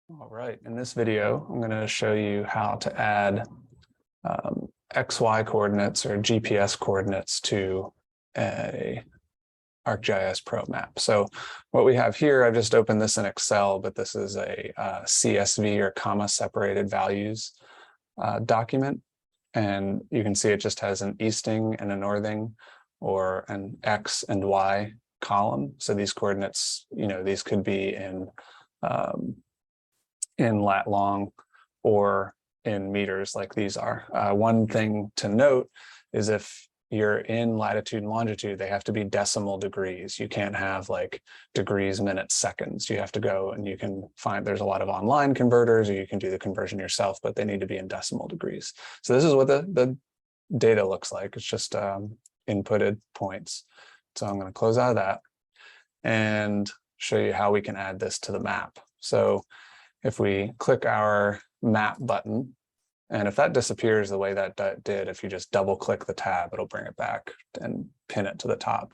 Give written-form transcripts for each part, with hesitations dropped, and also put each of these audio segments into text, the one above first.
All right, in this video, I'm going to show you how to add XY coordinates or GPS coordinates to a arcGISpro map. So what we have here, I've just opened this in Excel, but this is a CSV or comma separated values document. And you can see it just has an easting and a northing or an X and Y column. So these coordinates, these could be in lat long or in meters like these are. One thing to note is if you're in latitude and longitude, they have to be decimal degrees. You can't have like degrees, minutes, seconds. You have to go and you can find there's a lot of online converters, or you can do the conversion yourself, but they need to be in decimal degrees. So this is what the data looks like. It's just inputted points. So I'm going to close out of that and show you how we can add this to the map. So if we click our map button, and if that disappears the way that did, if you just double click the tab, it'll bring it back and pin it to the top.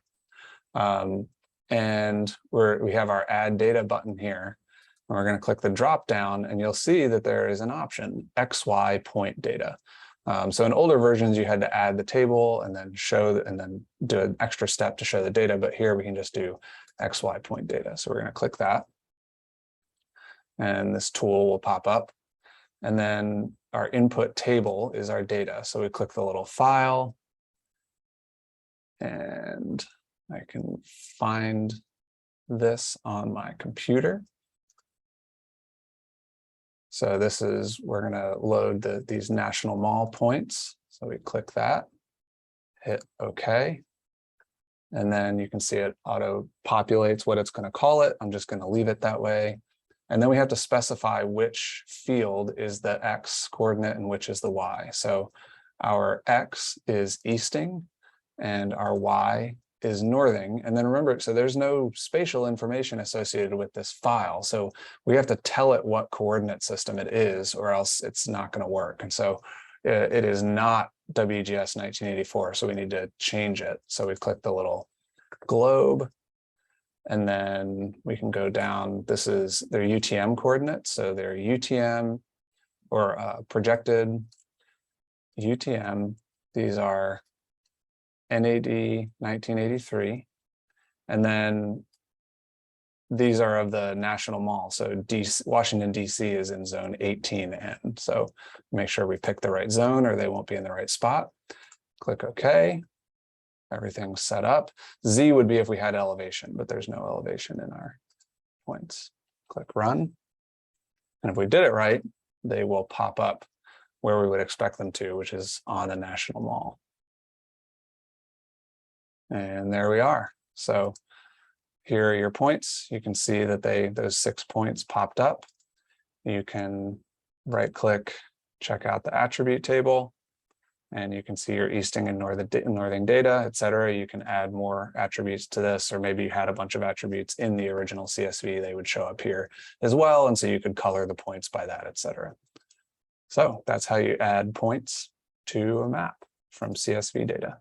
And we have our add data button here. And we're going to click the drop down and you'll see that there is an option, XY point data. So in older versions, you had to add the table and then do an extra step to show the data. But here we can just do XY point data. So we're going to click that. And this tool will pop up. And then our input table is our data. So we click the little file and I can find this on my computer. So this is, we're going to load these national mall points. So we click that, hit OK. And then you can see it auto populates what it's going to call it. I'm just going to leave it that way. And then we have to specify which field is the X coordinate and which is the Y. So our X is easting and our Y is northing. And then remember, so there's no spatial information associated with this file. So we have to tell it what coordinate system it is, or else it's not going to work. And so it is not WGS 1984. So we need to change it. So we click the little globe. And then we can go down. This is their UTM coordinates. So their UTM or projected UTM. These are NAD 1983. And then these are of the national mall. So Washington, D.C. is in zone 18N. So make sure we pick the right zone or they won't be in the right spot. Click OK. Everything's set up. Z would be if we had elevation, but there's no elevation in our points. Click run. And if we did it right, they will pop up where we would expect them to, which is on the National Mall. And there we are. So here are your points. You can see that those 6 points popped up. You can right click, check out the attribute table. And you can see your easting and northing data, et cetera. You can add more attributes to this, or maybe you had a bunch of attributes in the original CSV, they would show up here as well. And so you could color the points by that, et cetera. So that's how you add points to a map from CSV data.